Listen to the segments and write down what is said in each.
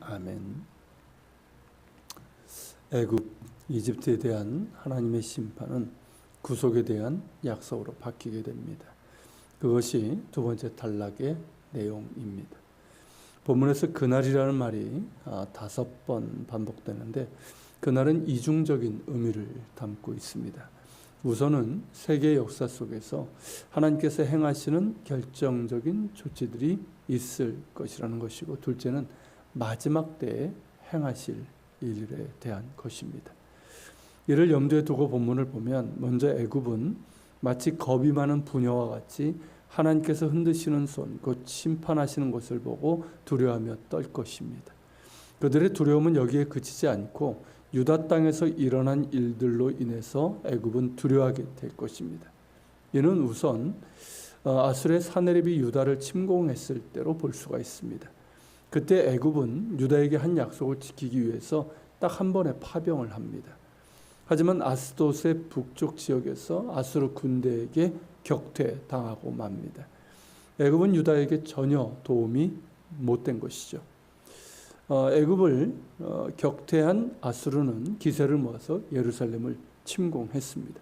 아멘. 애굽, 이집트에 대한 하나님의 심판은 구속에 대한 약속으로 바뀌게 됩니다. 그것이 두 번째 단락의 내용입니다. 본문에서 그날이라는 말이 5번 반복되는데 그날은 이중적인 의미를 담고 있습니다. 우선은 세계 역사 속에서 하나님께서 행하시는 결정적인 조치들이 있을 것이라는 것이고, 둘째는 마지막 때에 행하실 일에 대한 것입니다. 이를 염두에 두고 본문을 보면 먼저 애굽은 마치 겁이 많은 부녀와 같이 하나님께서 흔드시는 손, 곧 심판하시는 것을 보고 두려워하며 떨 것입니다. 그들의 두려움은 여기에 그치지 않고 유다 땅에서 일어난 일들로 인해서 애굽은 두려워하게 될 것입니다. 이는 우선 아수르의 사내립이 유다를 침공했을 때로 볼 수가 있습니다. 그때 애굽은 유다에게 한 약속을 지키기 위해서 딱 한 번의 파병을 합니다. 하지만 아스돗의 북쪽 지역에서 아수르 군대에게 격퇴당하고 맙니다. 애굽은 유다에게 전혀 도움이 못된 것이죠. 애굽을 격퇴한 아수르는 기세를 모아서 예루살렘을 침공했습니다.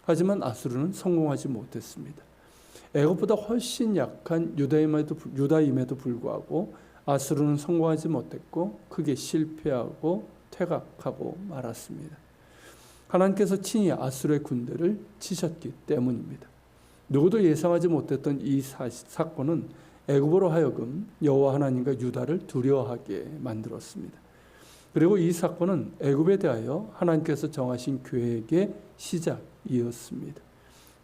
하지만 아수르는 성공하지 못했습니다. 애굽보다 훨씬 약한 유다임에도 불구하고 아수르는 성공하지 못했고 크게 실패하고 퇴각하고 말았습니다. 하나님께서 친히 아수르의 군대를 치셨기 때문입니다. 누구도 예상하지 못했던 이 사건은 애굽으로 하여금 여호와 하나님과 유다를 두려워하게 만들었습니다. 그리고 이 사건은 애굽에 대하여 하나님께서 정하신 계획의 시작이었습니다.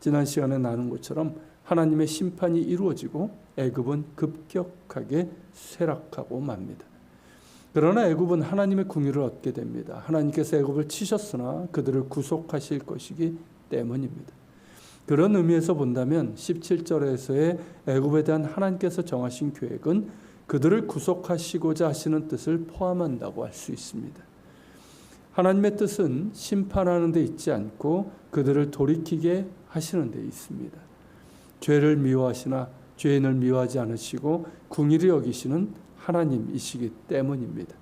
지난 시간에 나눈 것처럼 하나님의 심판이 이루어지고 애굽은 급격하게 쇠락하고 맙니다. 그러나 애굽은 하나님의 궁유를 얻게 됩니다. 하나님께서 애굽을 치셨으나 그들을 구속하실 것이기 때문입니다. 그런 의미에서 본다면 17절에서의 애굽에 대한 하나님께서 정하신 계획은 그들을 구속하시고자 하시는 뜻을 포함한다고 할 수 있습니다. 하나님의 뜻은 심판하는 데 있지 않고 그들을 돌이키게 하시는 데 있습니다. 죄를 미워하시나 죄인을 미워하지 않으시고 궁일이 여기시는 하나님이시기 때문입니다.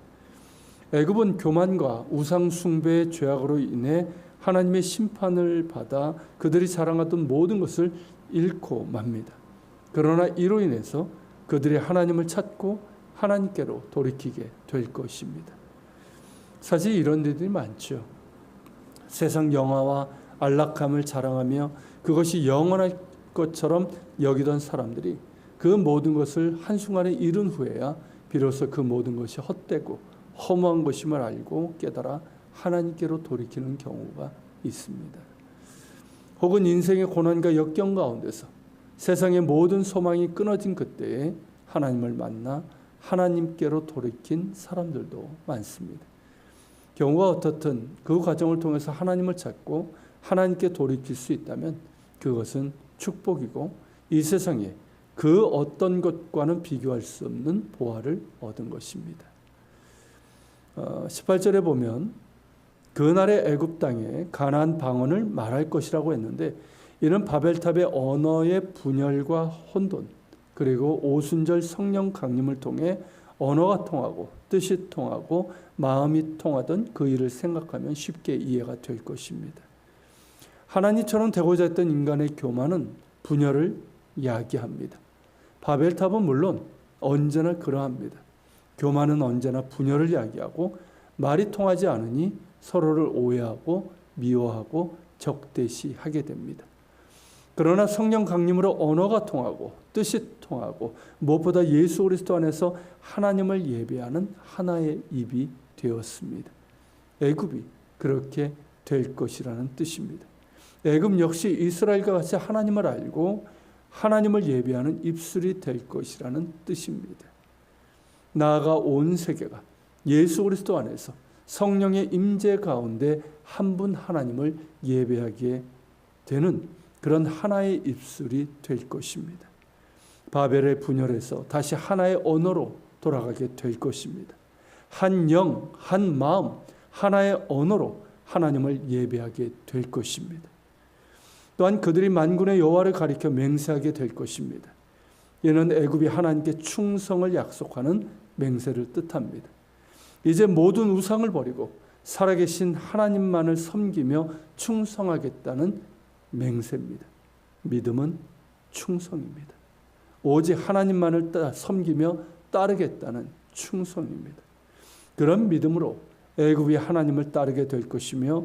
애굽은 교만과 우상 숭배의 죄악으로 인해 하나님의 심판을 받아 그들이 자랑하던 모든 것을 잃고 맙니다. 그러나 이로 인해서 그들이 하나님을 찾고 하나님께로 돌이키게 될 것입니다. 사실 이런 데들이 많죠. 세상 영화와 안락함을 자랑하며 그것이 영원할 것처럼 여기던 사람들이 그 모든 것을 한순간에 잃은 후에야 비로소 그 모든 것이 헛되고 허무한 것임을 알고 깨달아 하나님께로 돌이키는 경우가 있습니다. 혹은 인생의 고난과 역경 가운데서 세상의 모든 소망이 끊어진 그때에 하나님을 만나 하나님께로 돌이킨 사람들도 많습니다. 경우가 어떻든 그 과정을 통해서 하나님을 찾고 하나님께 돌이킬 수 있다면 그것은 축복이고 이 세상에 그 어떤 것과는 비교할 수 없는 보화를 얻은 것입니다. 18절에 보면 그날의 애굽 땅에 가나안 방언을 말할 것이라고 했는데 이는 바벨탑의 언어의 분열과 혼돈 그리고 오순절 성령 강림을 통해 언어가 통하고 뜻이 통하고 마음이 통하던 그 일을 생각하면 쉽게 이해가 될 것입니다. 하나님처럼 되고자 했던 인간의 교만은 분열을 야기합니다. 바벨탑은 물론 언제나 그러합니다. 교만은 언제나 분열을 야기하고 말이 통하지 않으니 서로를 오해하고 미워하고 적대시하게 됩니다. 그러나 성령 강림으로 언어가 통하고 뜻이 통하고 무엇보다 예수 그리스도 안에서 하나님을 예배하는 하나의 입이 되었습니다. 애굽이 그렇게 될 것이라는 뜻입니다. 애굽 역시 이스라엘과 같이 하나님을 알고 하나님을 예배하는 입술이 될 것이라는 뜻입니다. 나아가 온 세계가 예수 그리스도 안에서 성령의 임재 가운데 한 분 하나님을 예배하게 되는 그런 하나의 입술이 될 것입니다. 바벨의 분열에서 다시 하나의 언어로 돌아가게 될 것입니다. 한 영, 한 마음, 하나의 언어로 하나님을 예배하게 될 것입니다. 또한 그들이 만군의 여호와를 가리켜 맹세하게 될 것입니다. 이는 애굽이 하나님께 충성을 약속하는 맹세를 뜻합니다. 이제 모든 우상을 버리고 살아계신 하나님만을 섬기며 충성하겠다는 맹세입니다. 믿음은 충성입니다. 오직 하나님만을 섬기며 따르겠다는 충성입니다. 그런 믿음으로 애굽이 하나님을 따르게 될 것이며,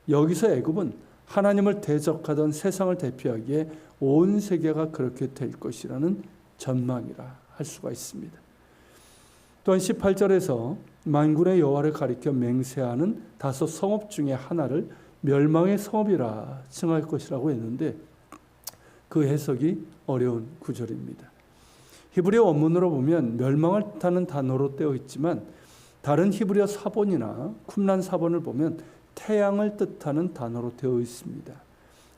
여기서 애굽은 하나님을 대적하던 세상을 대표하기에 온 세계가 그렇게 될 것이라는 전망이라 할 수가 있습니다. 또한 18절에서 만군의 여호와를 가리켜 맹세하는 다섯 성읍 중에 하나를 멸망의 성읍이라 칭할 것이라고 했는데, 그 해석이 어려운 구절입니다. 히브리어 원문으로 보면 멸망을 뜻하는 단어로 떼어 있지만, 다른 히브리어 사본이나 쿰란 사본을 보면 태양을 뜻하는 단어로 되어 있습니다.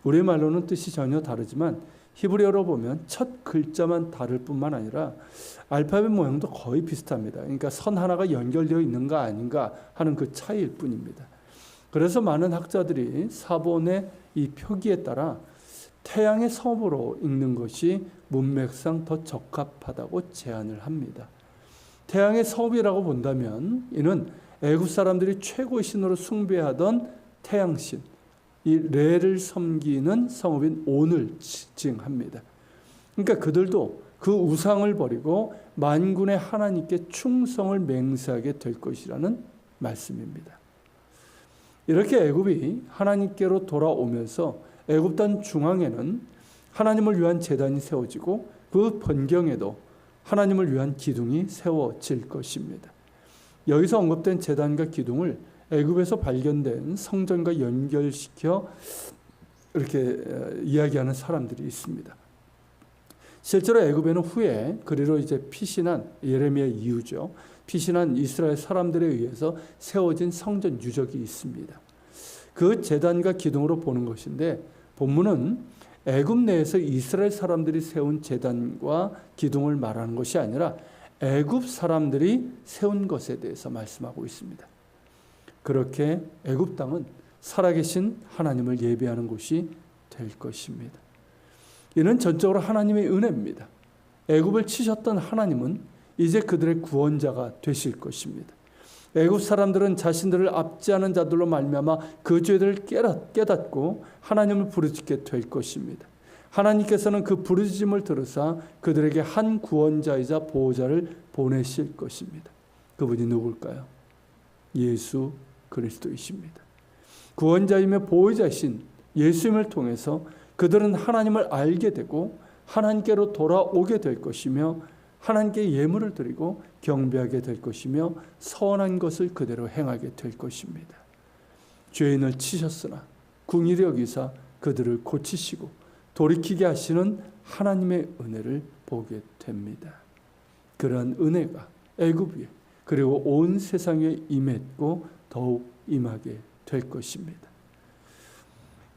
우리말로는 뜻이 전혀 다르지만 히브리어로 보면 첫 글자만 다를 뿐만 아니라 알파벳 모양도 거의 비슷합니다. 그러니까 선 하나가 연결되어 있는가 아닌가 하는 그 차이일 뿐입니다. 그래서 많은 학자들이 사본의 이 표기에 따라 태양의 성읍으로 읽는 것이 문맥상 더 적합하다고 제안을 합니다. 태양의 성읍이라고 본다면 이는 애굽 사람들이 최고의 신으로 숭배하던 태양신, 이 레를 섬기는 성읍인 온을 지칭합니다. 그러니까 그들도 그 우상을 버리고 만군의 하나님께 충성을 맹세하게 될 것이라는 말씀입니다. 이렇게 애굽이 하나님께로 돌아오면서 애굽 땅 중앙에는 하나님을 위한 제단이 세워지고 그 번경에도 하나님을 위한 기둥이 세워질 것입니다. 여기서 언급된 제단과 기둥을 애굽에서 발견된 성전과 연결시켜 이렇게 이야기하는 사람들이 있습니다. 실제로 애굽에는 후에 그리로 이제 피신한 예레미야 이후죠. 피신한 이스라엘 사람들에 의해서 세워진 성전 유적이 있습니다. 그 제단과 기둥으로 보는 것인데, 본문은 애굽 내에서 이스라엘 사람들이 세운 제단과 기둥을 말하는 것이 아니라 애굽 사람들이 세운 것에 대해서 말씀하고 있습니다. 그렇게 애굽 땅은 살아계신 하나님을 예배하는 곳이 될 것입니다. 이는 전적으로 하나님의 은혜입니다. 애굽을 치셨던 하나님은 이제 그들의 구원자가 되실 것입니다. 애굽 사람들은 자신들을 압제하는 자들로 말미암아 그 죄들을 깨닫고 하나님을 부르짖게 될 것입니다. 하나님께서는 그 부르짖음을 들으사 그들에게 한 구원자이자 보호자를 보내실 것입니다. 그분이 누굴까요? 예수 그리스도이십니다. 구원자이며 보호자이신 예수님을 통해서 그들은 하나님을 알게 되고 하나님께로 돌아오게 될 것이며, 하나님께 예물을 드리고 경배하게 될 것이며, 선한 것을 그대로 행하게 될 것입니다. 죄인을 치셨으나 긍휼히 여기사 그들을 고치시고 돌이키게 하시는 하나님의 은혜를 보게 됩니다. 그러한 은혜가 애굽 위에 그리고 온 세상에 임했고 더욱 임하게 될 것입니다.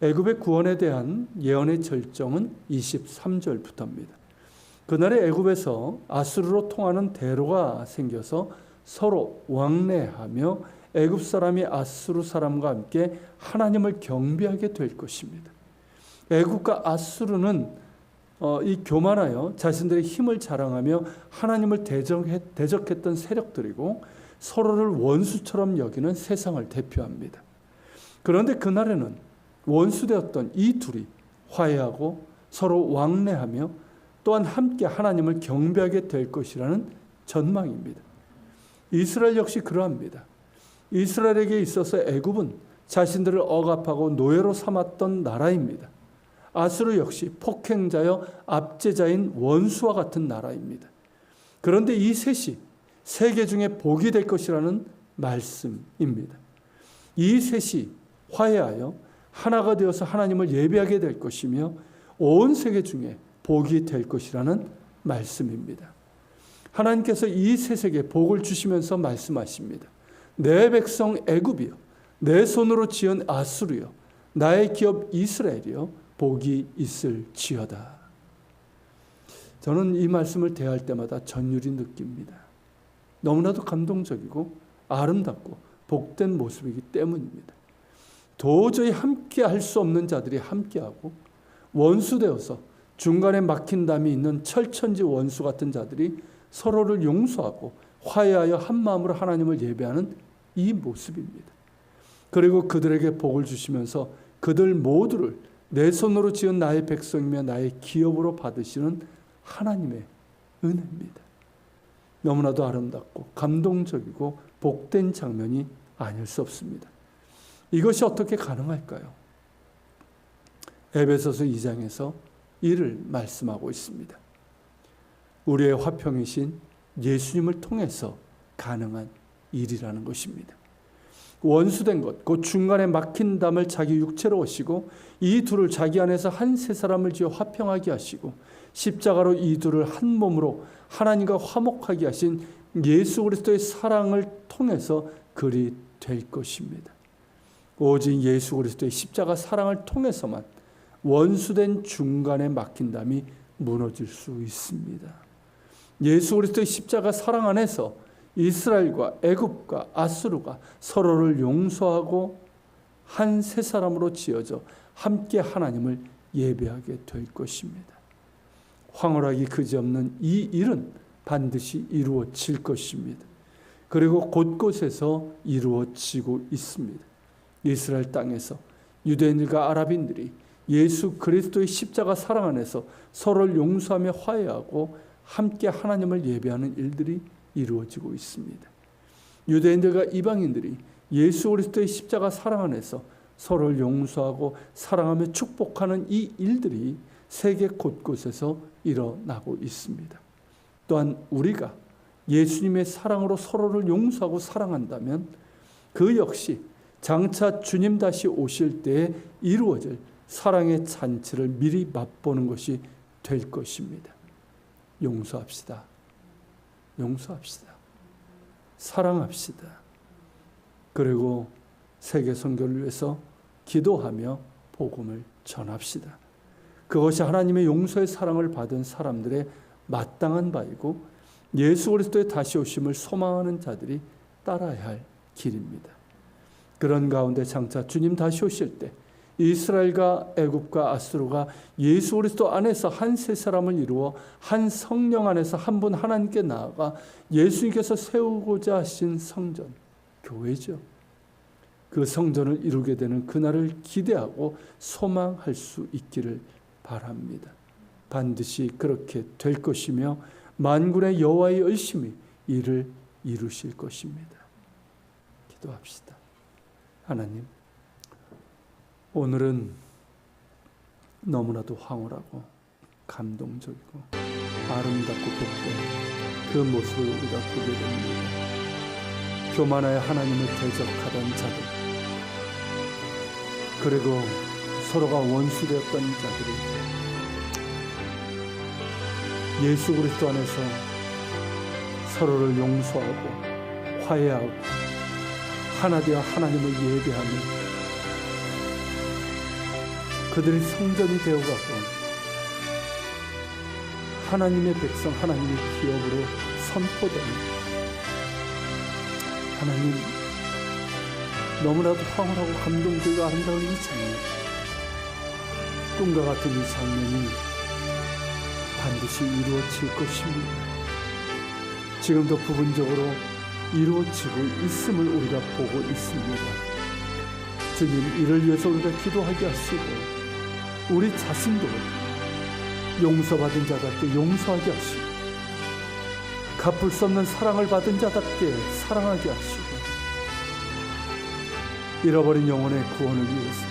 애굽의 구원에 대한 예언의 절정은 23절부터입니다. 그날의 애굽에서 아수르로 통하는 대로가 생겨서 서로 왕래하며 애굽 사람이 아수르 사람과 함께 하나님을 경배하게 될 것입니다. 애굽과 아수르는 이 교만하여 자신들의 힘을 자랑하며 하나님을 대적했던 세력들이고 서로를 원수처럼 여기는 세상을 대표합니다. 그런데 그날에는 원수되었던 이 둘이 화해하고 서로 왕래하며 또한 함께 하나님을 경배하게 될 것이라는 전망입니다. 이스라엘 역시 그러합니다. 이스라엘에게 있어서 애굽은 자신들을 억압하고 노예로 삼았던 나라입니다. 아수르 역시 폭행자여 압제자인 원수와 같은 나라입니다. 그런데 이 셋이 세계 중에 복이 될 것이라는 말씀입니다. 이 셋이 화해하여 하나가 되어서 하나님을 예배하게 될 것이며 온 세계 중에 복이 될 것이라는 말씀입니다. 하나님께서 이 셋에게 복을 주시면서 말씀하십니다. 내 백성 애굽이여, 내 손으로 지은 아수르여, 나의 기업 이스라엘이여, 복이 있을지어다. 저는 이 말씀을 대할 때마다 전율이 느낍니다. 너무나도 감동적이고 아름답고 복된 모습이기 때문입니다. 도저히 함께 할 수 없는 자들이 함께하고 원수되어서 중간에 막힌 담이 있는 철천지 원수 같은 자들이 서로를 용서하고 화해하여 한 마음으로 하나님을 예배하는 이 모습입니다. 그리고 그들에게 복을 주시면서 그들 모두를 내 손으로 지은 나의 백성이며 나의 기업으로 받으시는 하나님의 은혜입니다. 너무나도 아름답고 감동적이고 복된 장면이 아닐 수 없습니다. 이것이 어떻게 가능할까요? 에베소서 2장에서 이를 말씀하고 있습니다. 우리의 화평이신 예수님을 통해서 가능한 일이라는 것입니다. 원수된 것, 그 중간에 막힌 담을 자기 육체로 오시고 이 둘을 자기 안에서 한 세 사람을 지어 화평하게 하시고 십자가로 이 둘을 한 몸으로 하나님과 화목하게 하신 예수 그리스도의 사랑을 통해서 그리 될 것입니다. 오직 예수 그리스도의 십자가 사랑을 통해서만 원수된 중간에 막힌 담이 무너질 수 있습니다. 예수 그리스도의 십자가 사랑 안에서 이스라엘과 애굽과 아수르가 서로를 용서하고 한 세 사람으로 지어져 함께 하나님을 예배하게 될 것입니다. 황홀하기 그지없는 이 일은 반드시 이루어질 것입니다. 그리고 곳곳에서 이루어지고 있습니다. 이스라엘 땅에서 유대인들과 아랍인들이 예수 그리스도의 십자가 사랑 안에서 서로를 용서하며 화해하고 함께 하나님을 예배하는 일들이 이루어지고 있습니다. 유대인들과 이방인들이 예수 그리스도의 십자가 사랑 안에서 서로를 용서하고 사랑하며 축복하는 이 일들이 세계 곳곳에서 일어나고 있습니다. 또한 우리가 예수님의 사랑으로 서로를 용서하고 사랑한다면 그 역시 장차 주님 다시 오실 때에 이루어질 사랑의 잔치를 미리 맛보는 것이 될 것입니다. 용서합시다. 용서합시다. 사랑합시다. 그리고 세계 선교를 위해서 기도하며 복음을 전합시다. 그것이 하나님의 용서의 사랑을 받은 사람들의 마땅한 바이고 예수 그리스도의 다시 오심을 소망하는 자들이 따라야 할 길입니다. 그런 가운데 장차 주님 다시 오실 때 이스라엘과 애굽과 아수르가 예수 그리스도 안에서 한 세 사람을 이루어 한 성령 안에서 한 분 하나님께 나아가 예수님께서 세우고자 하신 성전, 교회죠. 그 성전을 이루게 되는 그날을 기대하고 소망할 수 있기를 바랍니다. 반드시 그렇게 될 것이며 만군의 여호와의 열심히 이를 이루실 것입니다. 기도합시다. 하나님, 오늘은 너무나도 황홀하고 감동적이고 아름답고 복된 그 모습을 우리가 보게 됩니다. 교만하여 하나님을 대적하던 자들, 그리고 서로가 원수되었던 자들이 예수 그리스도 안에서 서로를 용서하고 화해하고 하나 되어 하나님을 예배하며 그들이 성전이 되어가고 하나님의 백성, 하나님의 기업으로 선포되는 하나님, 너무나도 황홀하고 감동적이고 아름다운 이 장면, 꿈과 같은 이 장면이 반드시 이루어질 것입니다. 지금도 부분적으로 이루어지고 있음을 우리가 보고 있습니다. 주님, 이를 위해서 우리가 기도하게 하시고 우리 자신도 용서받은 자답게 용서하게 하시고 갚을 수 없는 사랑을 받은 자답게 사랑하게 하시고 잃어버린 영혼의 구원을 위해서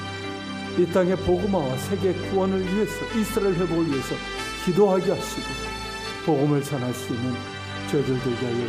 이 땅의 복음화와 세계 구원을 위해서 이스라엘 회복을 위해서 기도하게 하시고 복음을 전할 수 있는 저희들 되게 하여